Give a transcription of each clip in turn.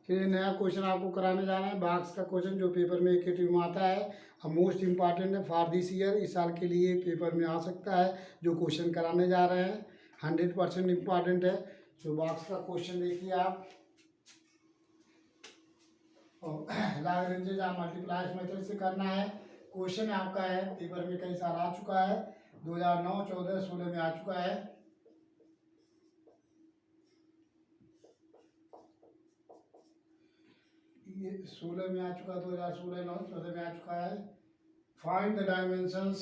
फिर नया क्वेश्चन आपको कराने जा रहे हैं बॉक्स का क्वेश्चन, जो पेपर में एकेटिव में आता है और मोस्ट इम्पॉर्टेंट है फॉर दिस ईयर। इस साल के लिए पेपर में आ सकता है जो क्वेश्चन कराने जा रहे हैं, 100% इम्पॉर्टेंट है। तो बॉक्स का क्वेश्चन देखिए आप, लैग्रेंज या मल्टीप्लायर्स मेथड से करना है। क्वेश्चन आपका है पेपर में कई साल आ चुका है, 2009, 14, 16 में आ चुका है। ये 16 में आ चुका, 2016, 9, 14 में आ चुका है। Find the dimensions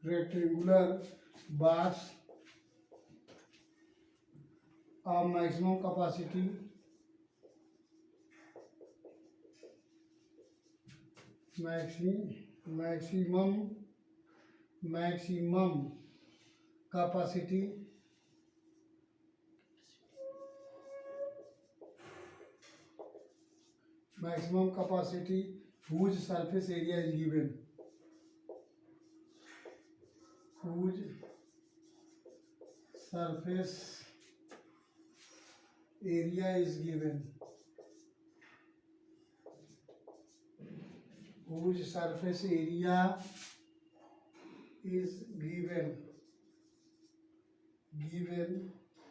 rectangular box of maximum capacity maximum capacity whose surface area is given, whose surface area is given, whose surface area is given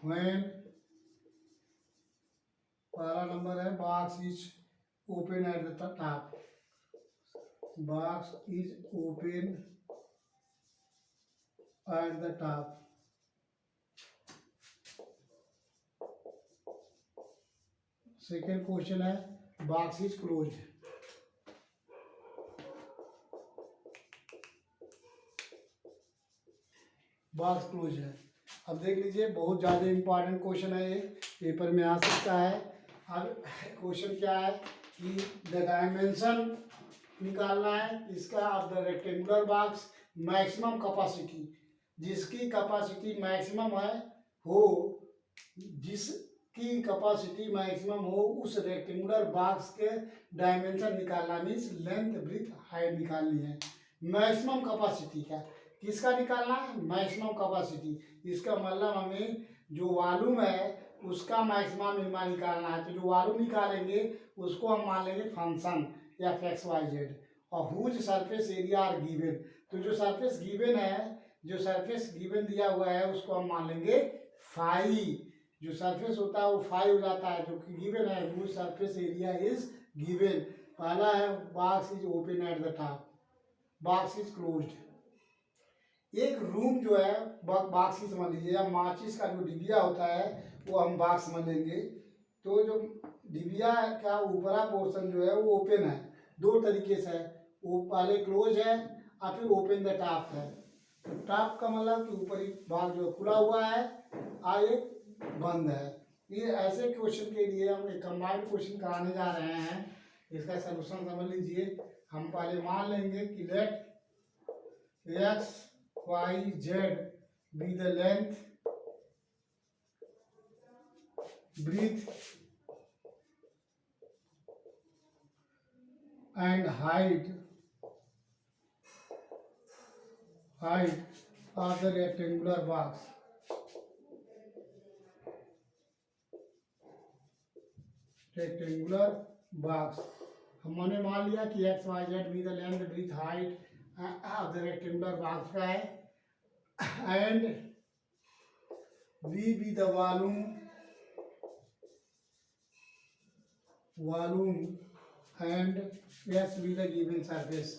when पहला नंबर है box is open at the top, box is open at the top. Second question है box is closed, box close है। अब देख लीजिए बहुत ज़्यादा important question है, ये पेपर में आ सकता है। अब क्वेश्चन क्या है कि द डायमेंशन निकालना है इसका of the rectangular box maximum capacity, जिसकी कैपेसिटी मैक्सिमम है हो, जिसकी कैपेसिटी मैक्सिमम हो उस रेक्टेंगुलर बॉक्स के डायमेंशन निकालना, मीन्स लेंथ ब्रीथ हाइट निकालनी है। मैक्सिमम कैपेसिटी का किसका निकालना है, मैक्सिमम कैपेसिटी। इसका मतलब हमें जो वॉल्यूम है उसका मैक्सिमम मिनिमा निकालना है। तो जो वॉल्यूम निकालेंगे उसको हम मान लेंगे फंक्शन या एक्स वाई जेड, और whose surface area are given. तो जो सरफेस गिवन है, जो सरफेस गिवन दिया हुआ है उसको हम मान लेंगे फाई। जो सरफेस होता है वो फाई हो जाता है, जो गिवन है whose surface area is given. पहला है box is open at the top, box is closed. एक रूम जो है बॉक्स ही समझ लीजिए, या माचिस का जो डिबिया होता है वो हम बॉक्स समझ लेंगे। तो जो डिबिया का ऊपरा पोर्शन जो है वो ओपन है, दो तरीके से है, वो पहले क्लोज है और फिर ओपन द टॉप है। तो टॉप का मतलब कि ऊपरी भाग जो खुला हुआ है और एक बंद है। ये ऐसे क्वेश्चन के लिए हम एक कंबाइंड क्वेश्चन कराने जा रहे हैं। इसका सलूशन समझ लीजिए। हम पहले मान लेंगे कि let x y z be the length, breadth and height of the rectangular box, rectangular box। हमने मान लिया कि x y z be the length breath height of the rectangular box का है, and V be the volume and S be the given surface,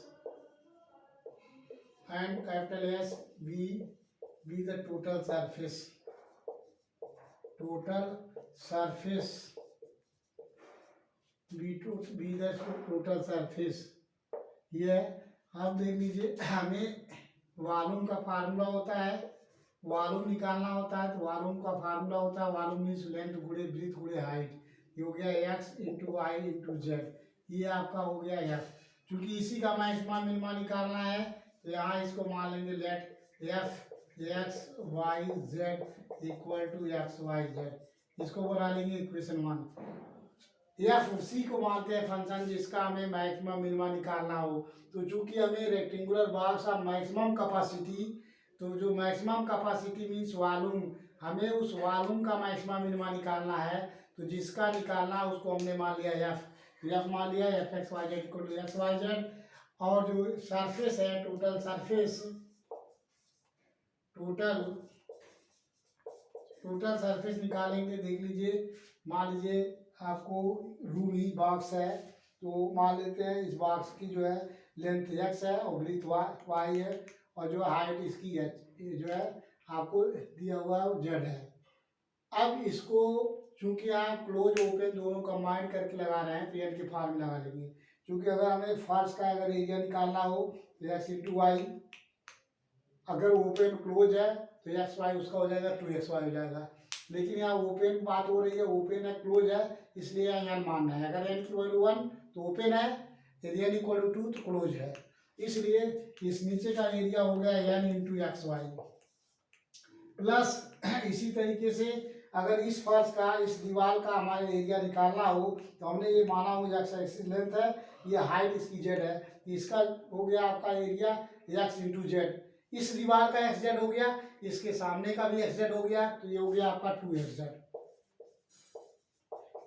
and capital S be the total surface be the total surface। ये आप देख लीजिए, हमें volume का formula होता है, वॉल्यूम निकालना होता है। तो वॉल्यूम का फार्मूला होता है, वॉल्यूम मीन्स लेंथ गुणे ब्रीथ गुणे हाइट। ये हो गया x into y into z, ये आपका हो गया एफ। क्योंकि इसी का मैक्सिमम मिनिमा निकालना है तो यहाँ इसको मान लेंगे let f x y z equal to x y z. इसको बना लेंगे इक्वेशन 1। एफ सी को मानते हैं फंक्शन जिसका हमें मैक्सिमम मिनिमा निकालना हो। तो चूंकि हमें rectangular box of maximum capacity, तो जो मैक्सिमम कैपेसिटी मीन्स वॉल्यूम, हमें उस वॉल्यूम का मैक्सिमम मिनिमा निकालना है। तो जिसका निकालना उसको हमने मान लिया एफ, तो एफ मान लिया f x y z equal to x y z. और जो सरफेस है, total surface, total total surface निकालेंगे। देख लीजिए, मान लीजिए आपको रूमी बॉक्स है, तो मान लेते हैं इस बॉक्स की जो है लेंथ एक्स है और ब्रीथ वाई है, और जो हाइट इसकी है ये जो है आपको दिया हुआ जेड है। अब इसको चूंकि आप क्लोज ओपन दोनों कंबाइन करके लगा रहे हैं तो एन के फार्मूला लगा लेंगे। क्योंकि अगर हमें फर्श का अगर एरिया निकालना हो तो एक्स इंटू वाई, अगर ओपन क्लोज है तो एक्स वाई उसका हो जाएगा 2x वाई हो जाएगा। लेकिन यहाँ ओपन बात हो रही है, ओपन है क्लोज है, इसलिए यहाँ मानना है। अगर एन की वैल्यू 1 तो ओपन है, यदि एन इक्वल टू 2 तो क्लोज है। इसलिए इस नीचे का एरिया हो गया n into x y plus इसी तरीके से अगर इस फर्श का, इस दीवार का हमारे एरिया निकालना हो तो हमने ये माना हो एक्स एक्सिस लेंथ है, ये हाइट इसकी जेड है, इसका हो गया आपका एरिया एक्स इंटू जेड। इस दीवार का एक्स जेड हो गया, इसके सामने का भी एक्स जेड हो गया, तो ये हो गया आपका 2xz।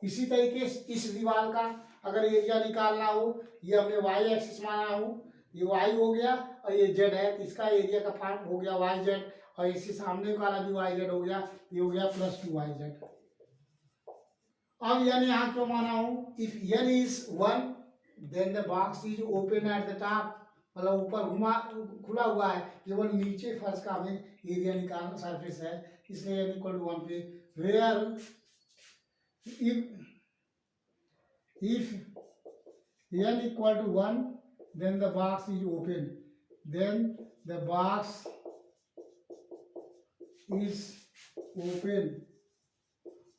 इसी तरीके से इस दीवार का अगर एरिया निकालना हो, ये हमने वाई एक्सिस माना हो, ये वाई हो गया और ये जेड है, तो इसका एरिया का पार्ट हो गया वाई जेड, और इसके सामने वाला भी वाई जेड हो गया, ये हो गया प्लस 2yz। अब यानी यहाँ क्यों माना हूँ, if n is 1 then the box is open at the top, मतलब ऊपर घुमा खुला हुआ है, केवल नीचे फर्श का हमें एरिया निकालना सरफेस है, इसलिए n इक्वल टू 1 पे where if n equal to 1 then the box is open, then the box is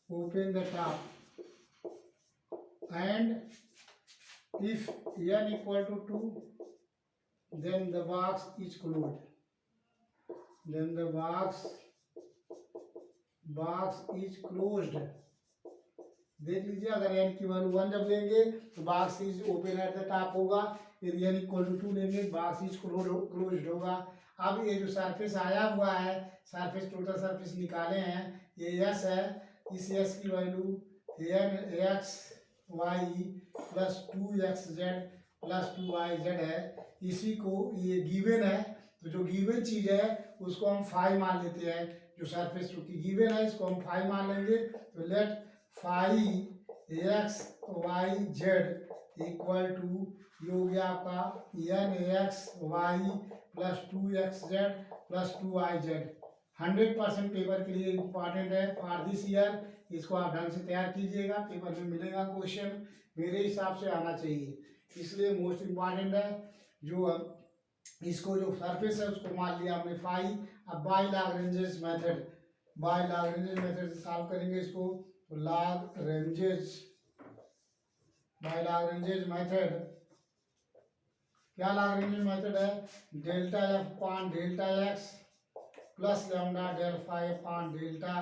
open the top, and if n equal to 2 then the box is closed, then the box is closed। देख लीजिए, अगर n की value 1 जब लेंगे तो box is open at the top होगा, यदि n equal to 2 लेंगे बॉक्स इज क्लोज्ड होगा। अब ये जो सरफेस आया हुआ है, सरफेस टोटल सरफेस निकाले हैं, ये s है, इस s की value n x y plus 2xz plus 2yz है। इसी को ये गिवन है, तो जो गिवन चीज है उसको हम फाई मान लेते हैं। जो सरफेस चूंकि गिवन है इसको हम फाई मान लेंगे, तो let phi x y z equal to, ये हो गया आपका n x y plus 2xz plus 2yz। 100% paper के लिए इम्पॉर्टेंट है फॉर दिस ईयर, इसको आप ढंग से तैयार कीजिएगा, पेपर में मिलेगा क्वेश्चन, मेरे हिसाब से आना चाहिए, इसलिए मोस्ट इम्पॉर्टेंट है। जो इसको जो सरफेस है उसको मान लिया हमने फाई। अब by Lagrange's method, by Lagrange's method से सॉल्व करेंगे इसको, तो लाग्रेंजेस बाय लाग्रेंजेस मेथड, क्या लाग्रेंजेस मेथड है, delta f upon delta x plus lambda del phi upon delta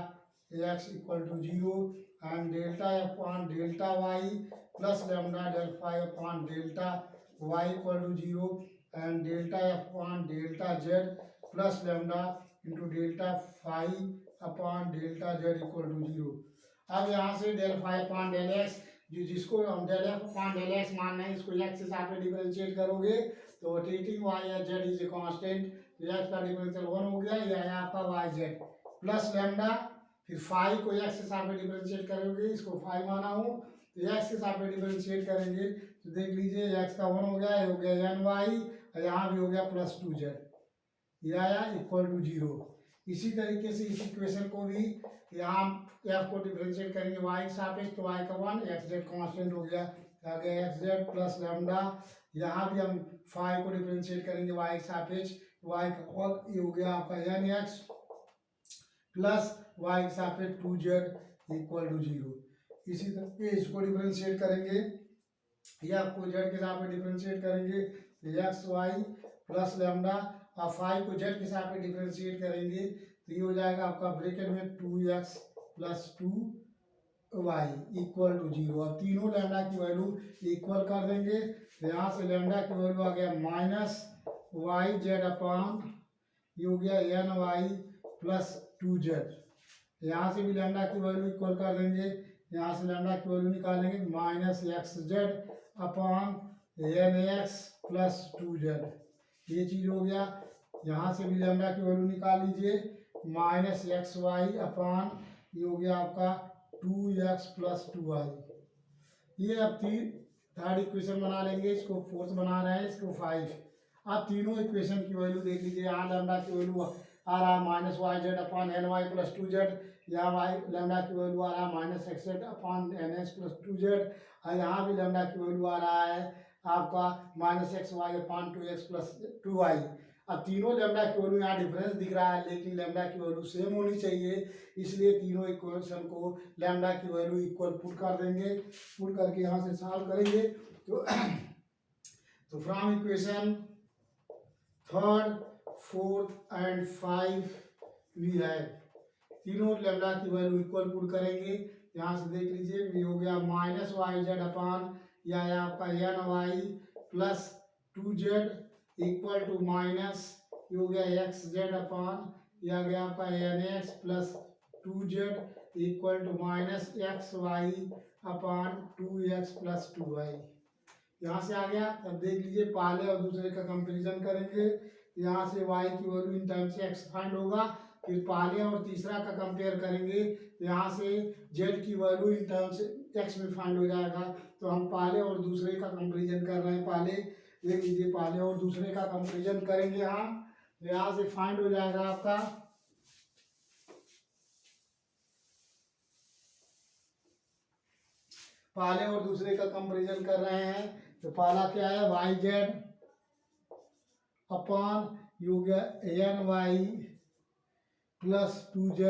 x equal to 0 and delta f upon delta y plus lambda del phi upon delta y equal to 0 and delta f upon delta z plus lambda into delta phi upon delta z equal to 0। अब यहाँ से del phi upon del x, जिसको हम del f upon del x मान रहे हैं, इसको x के साथ में डिफरेंशिएट करोगे तो रोटेटिंग वाई या जेड इज ए कांस्टेंट, तो एक्स का डिफरेंशियल 1 हो गया, यह है आपका वाई जेड प्लस लैम्डा, फिर फाई को एक्स के साथ में डिफरेंशिएट करोगे, इसको फाई माना हूँ तो एक्स के साथ में डिफरेंशिएट करेंगे, तो देख लीजिए एक्स का 1 हो गया, ये हो गया एन वाई, और यहाँ भी हो गया प्लस 2z, ये आया इक्वल टू 0। इसी तरीके से इस इक्वेशन को भी यहाँ एफ को डिफरेंशिएट करेंगे वाई के सापेक्ष, तो वाई का 1, एक्स जेड कॉन्स्टेंट हो गया, आ गया एक्स जेड प्लस लैम्डा, यहाँ भी हम फाइव को डिफरेंशिएट करेंगे वाई के सापेक्ष, वाई का 1, ये हो गया आपका एन एक्स प्लस वाई के सापेक्ष 2z इक्वल टू 0। इसी तरह इसको डिफरेंशिएट करेंगे, या आपको जेड के साथ में डिफरेंशिएट करेंगे, एक्स वाई प्लस लैम्डा, और फाइव को जेड के साथ में डिफरेंशिएट करेंगे, तो ये हो जाएगा आपका ब्रैकेट में 2x plus 2 Y equal to 0। अब तीनों लैम्डा की वैल्यू इक्वल कर देंगे, तो यहाँ से लैम्डा की वैल्यू आ गया माइनस वाई जेड अपान ये हो गया एन वाई प्लस 2z। यहाँ से भी लैम्डा की वैल्यू इक्वल कर देंगे, यहाँ से लैम्डा की वैल्यू निकालेंगे minus x z upon n x plus 2z। ये चीज़ हो गया। यहाँ से भी लैम्डा की वैल्यू निकाल लीजिए माइनस एक्स वाई अपॉन ये हो गया आपका 2x प्लस 2y। ये अब थर्ड इक्वेशन बना लेंगे, इसको फोर्थ बना रहे हैं, इसको 5। आप तीनों इक्वेशन की वैल्यू देख लीजिए। यहाँ लैम्डा की वैल्यू आ रहा है minus y z upon n y plus 2z, यहाँ वाई लैम्डा की वैल्यू आ रहा है minus x z upon n x plus 2z, और यहाँ भी लैम्डा की वैल्यू आ रहा है आपका minus x y upon 2x plus 2y। अब तीनों लैम्डा की वैल्यू यहाँ डिफरेंस दिख रहा है, लेकिन लैम्डा की वैल्यू सेम होनी चाहिए, इसलिए तीनों इक्वेशन को लैम्डा की वैल्यू इक्वल पुट कर देंगे। पुट करके यहाँ से सॉल्व करेंगे तो from equation third fourth and 5 we have तीनों लैम्डा की वैल्यू इक्वल पुट करेंगे। यहाँ से देख लीजिए ये हो गया माइनस वाई जेड अपान या आपका n y plus 2z equal to minus ये हो गया एक्स जेड अपान या गया आपका n x plus 2z equal to minus x y upon 2x plus 2y। यहाँ से आ गया। अब देख लीजिए पहले और दूसरे का कंपैरिजन करेंगे। यहाँ से y की वैल्यू इन टर्म्स से x फाइंड होगा, फिर पहले और तीसरा का कंपेयर करेंगे, यहाँ से z की वैल्यू इन टर्म्स से x में फाइंड हो जाएगा। तो हम पहले और दूसरे का कंपैरिजन कर रहे हैं। पहले देख लीजिए पहले और दूसरे का कंपैरिजन करेंगे यहाँ से फाइंड हो जाएगा आपका पहले और दूसरे का कंपैरिजन कर रहे हैं। तो पहला क्या है वाई जेड अपॉन यू गया n y plus 2z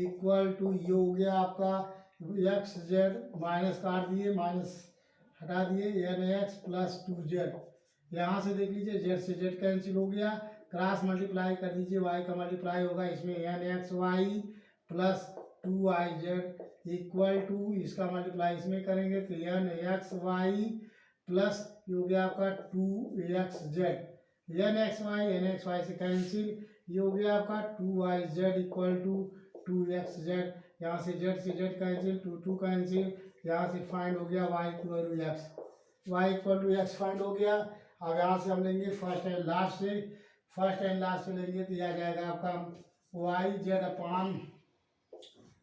equal to ये हो गया आपका एक्स जेड माइनस काट दिए माइनस हटा दिए एन एक्स प्लस 2z। यहाँ से देख लीजिए जेड से जेड कैंसिल हो गया, क्रॉस मल्टीप्लाई कर दीजिए वाई का मल्टीप्लाई होगा इसमें n x y plus 2iz equal to इसका मल्टीप्लाई इसमें करेंगे तो एन एक्स वाई प्लस ये हो गया आपका 2xz एन एक्स वाई से कैंसिल ये हो गया आपका 2iz इक्वल टू 2xz। यहाँ से z कैंसिल 2 कैंसिल, यहाँ से फाइंड हो गया y की value x, y equal to x find हो गया। अब यहाँ से हम लेंगे फर्स्ट एंड लास्ट से, फर्स्ट एंड लास्ट से लेंगे तो यह आ जाएगा आपका y z upon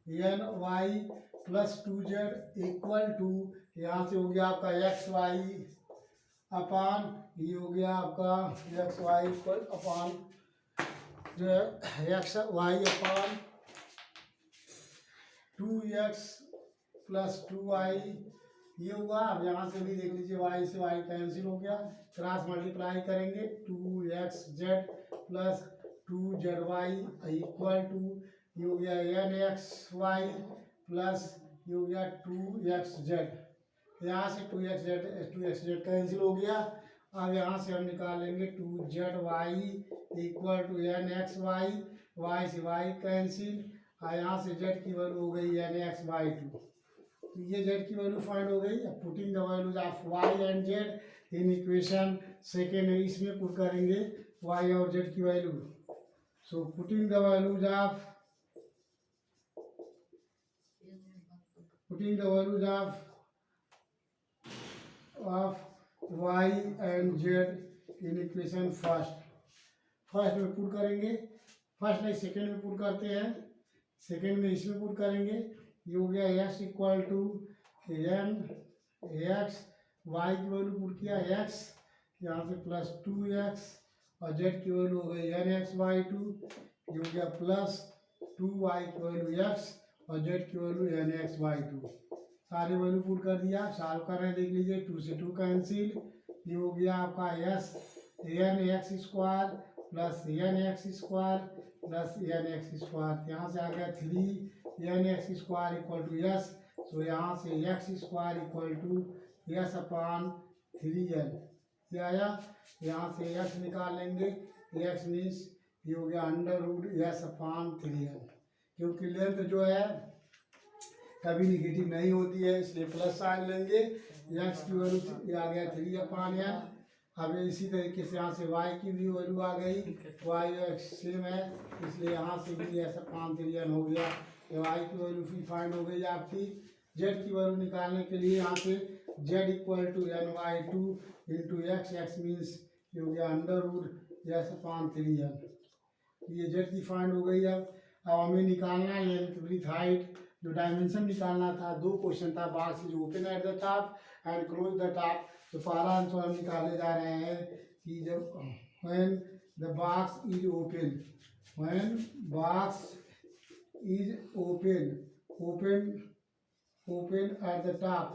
n y plus 2z equal to यहाँ से हो गया आपका एक्स वाई अपान ये हो गया आपका एक्स वाई इक्वल अपान x y upon 2x plus 2y ये हुआ। अब यहाँ से भी देख लीजिए y से y कैंसिल हो गया, क्रॉस मल्टीप्लाई करेंगे 2xz plus 2zy equal to ये हो गया एन एक्स वाई प्लस ये हो गया 2xz। यहाँ से 2xz कैंसिल हो गया। अब यहाँ से हम निकालेंगे 2zy equal to n x y, y से वाई कैंसिल, और यहाँ से z की वैल्यू हो गई एन एक्स बाई 2। तो ये z की वैल्यू फाइंड हो गई। अब putting the values of y and z in equation second इसमें पुट करेंगे y और z की value. So putting the values of y and z in equation first में पुट करेंगे, फर्स्ट नहीं सेकेंड में पुट करते हैं, सेकेंड में इसमें पुट करेंगे। ये हो गया x equal to n x, y की वैल्यू पुट किया x, यहाँ से प्लस 2x और z की वैल्यू हो गई एन एक्स बाई 2, ये हो गया प्लस 2y की वैल्यू x और z की वैल्यू एन एक्स बाई 2। सारे वैल्यू पुट कर दिया, सॉल्व कर रहे हैं देख लीजिए 2 से 2 कैंसिल, ये हो गया आपका S N X square plus N X square plus N X square, यहाँ से आ गया 3 N X square equal to S. So यहाँ से X square equal to S upon 3n ये आया। यहाँ से एक्स निकाल लेंगे, एक्स मीन्स ये हो गया under root S upon 3n, क्योंकि लेंथ जो है कभी निगेटिव नहीं होती है, इसलिए प्लस साइन लेंगे। एक्स की वैल्यू आ गया 3/n। अब इसी तरीके से यहाँ से वाई की भी वैल्यू आ गई, वाई एक्स सेम है, इसलिए यहाँ से भी ऐसा 5/3n हो गया। वाई की वैल्यू फिर फाइंड हो गई आपकी। जेड की वैल्यू निकालने के लिए यहाँ से z equal to n/2 into x, x means ये हो गया अंडर रूट ऐसा 5/3n। ये जेड की फाइंड हो गई। अब हमें निकालना है लेंथ विड्थ हाइट, जो डायमेंशन निकालना था। दो क्वेश्चन था, box is open at the top and close the top. तो पहला आंसर हम निकालने जा रहे हैं कि जब when the box is open, when box is open, open at the top,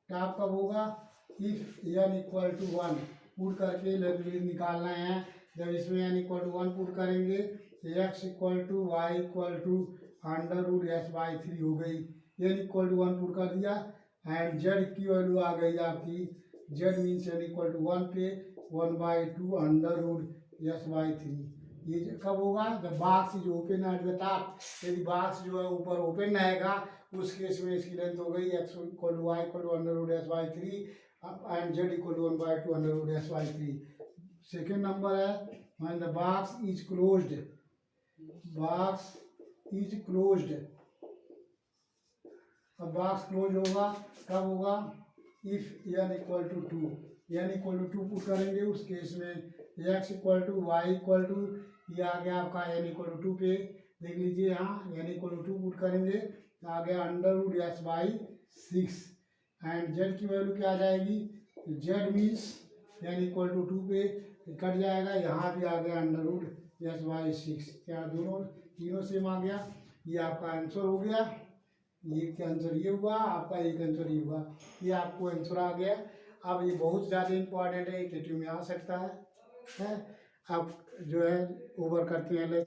top कब होगा? If n equal to 1 put करके लेंथ निकालना है। जब इसमें n इक्वल टू 1 पुट करेंगे तो x equal to Y equal to under root s/3 हो गई। n इक्वल टू 1 पुट कर दिया एंड z की वैल्यू आ गई आपकी, z means n equal to 1 पे 1/2 अंडर रूट s/3। ये कब होगा? जब box is open at the top. यदि बॉक्स जो है ऊपर ओपन रहेगा उस केस में इसकी लेंथ हो गई x equal to Y equal to under root s/3 and z equal to 1/2 under root s/3। Second number है when the box is closed, box is closed. अब बॉक्स क्लोज होगा कब होगा? If n equal to 2, n equal to 2 put करेंगे उस case में x equal to Y equal to, ये आ गया आपका n इक्वल टू 2 पे, देख लीजिए यहाँ n इक्वल टू 2 पुट करेंगे तो आ गया under root s/6 and z की वैल्यू क्या आ जाएगी? z means n equal to 2 पे कट जाएगा, यहाँ भी आ गया अंडर रूट s/6। क्या दोनों तीनों सेम आ गया? ये आपका आंसर हो गया। ये क्या आंसर ये हुआ आपका, एक आंसर ये हुआ, ये आपको आंसर आ गया। अब ये बहुत ज़्यादा इम्पोर्टेंट है, KTU में आ सकता है। अब जो है ओवर करते हैं।